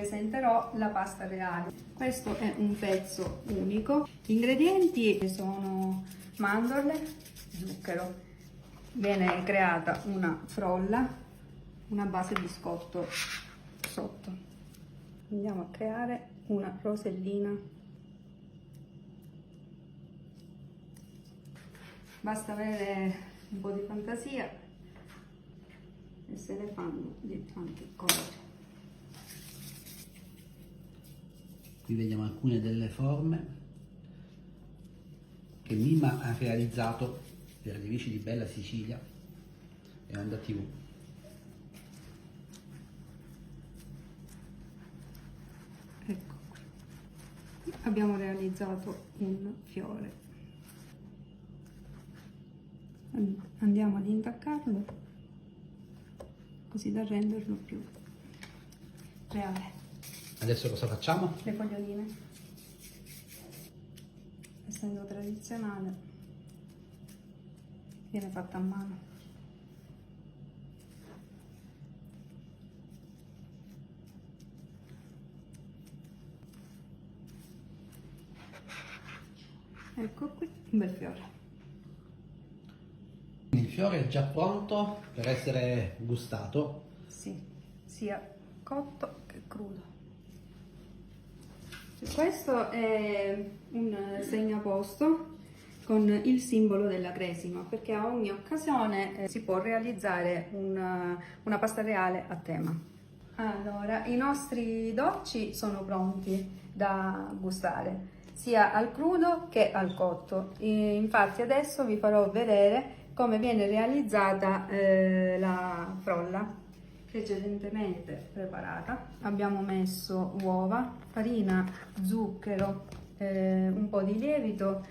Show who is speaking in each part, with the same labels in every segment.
Speaker 1: presenterò la pasta reale. Questo è un pezzo unico. Gli ingredienti sono mandorle, zucchero. Viene creata una frolla, una base biscotto sotto. Andiamo a creare una rosellina. Basta avere un po' di fantasia e se ne fanno di tanti colori.
Speaker 2: Qui vediamo alcune delle forme che Mimma ha realizzato per gli amici di Bella Sicilia e Onda TV.
Speaker 1: Ecco qui. Abbiamo realizzato un fiore. Andiamo ad intaccarlo così da renderlo più reale.
Speaker 2: Adesso cosa facciamo?
Speaker 1: Le foglioline, essendo tradizionale, viene fatta a mano. Ecco qui un bel fiore.
Speaker 2: Il fiore è già pronto per essere gustato.
Speaker 1: Sì, sia cotto che crudo. Questo è un segnaposto con il simbolo della cresima, perché a ogni occasione si può realizzare una pasta reale a tema. Allora, i nostri dolci sono pronti da gustare, sia al crudo che al cotto. Infatti adesso vi farò vedere come viene realizzata la frolla precedentemente preparata. Abbiamo messo uova, farina, zucchero, un po' di lievito,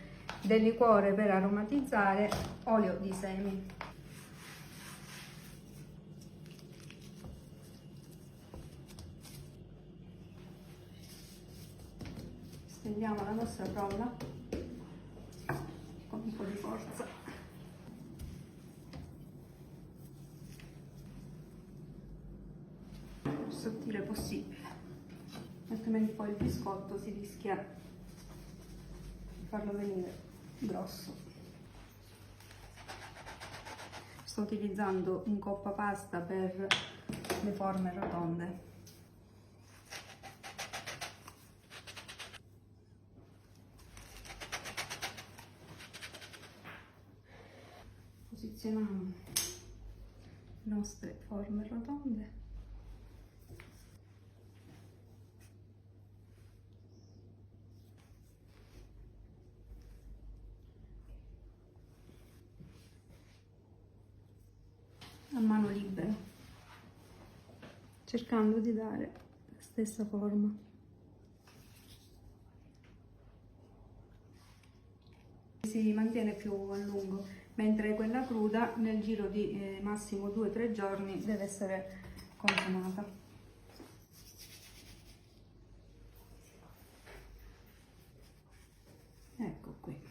Speaker 1: del liquore per aromatizzare, olio di semi. Stendiamo la nostra frolla con un po' di forza. Sottile possibile, altrimenti poi il biscotto si rischia di farlo venire grosso. Sto utilizzando un coppa pasta per le forme rotonde. Posizioniamo le nostre forme rotonde. A mano libera, cercando di dare la stessa forma. Si mantiene più a lungo, mentre quella cruda nel giro di massimo 2-3 giorni deve essere consumata. Ecco qui.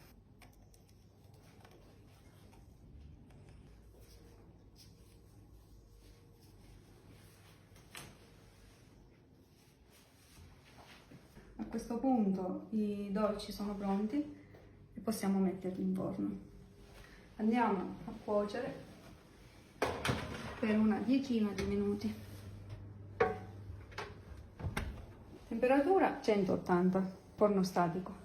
Speaker 1: A questo punto i dolci sono pronti e possiamo metterli in forno. Andiamo a cuocere per una decina di minuti. Temperatura 180, forno statico.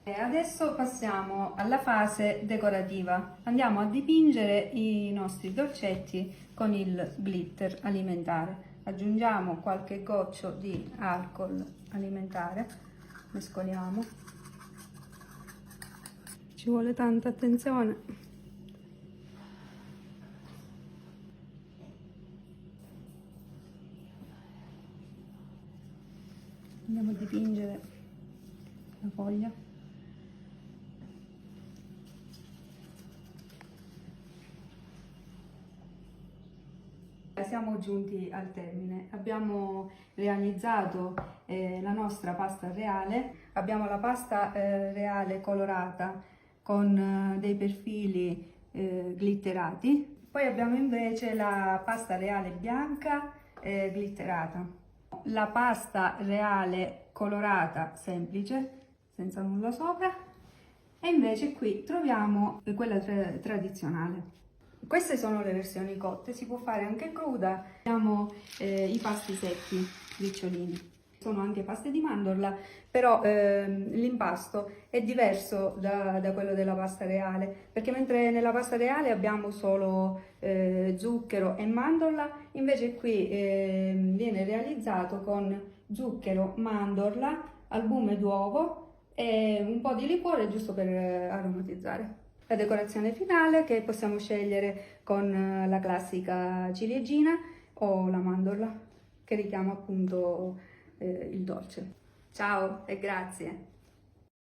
Speaker 1: E adesso passiamo alla fase decorativa. Andiamo a dipingere i nostri dolcetti con il glitter alimentare. Aggiungiamo qualche goccio di alcol alimentare, mescoliamo. Ci vuole tanta attenzione. Andiamo a dipingere la foglia. Siamo giunti al termine, abbiamo realizzato la nostra pasta reale, abbiamo la pasta reale colorata con dei perfili glitterati, poi abbiamo invece la pasta reale bianca glitterata. la pasta reale colorata semplice, senza nulla sopra, e invece qui troviamo quella tradizionale. Queste sono le versioni cotte, si può fare anche cruda. Abbiamo i pasti secchi, ricciolini. Sono anche paste di mandorla, però l'impasto è diverso da quello della pasta reale, perché mentre nella pasta reale abbiamo solo zucchero e mandorla, invece qui viene realizzato con zucchero, mandorla, albume d'uovo e un po' di liquore giusto per aromatizzare. La decorazione finale che possiamo scegliere con la classica ciliegina o la mandorla che richiama appunto il dolce. Ciao e grazie!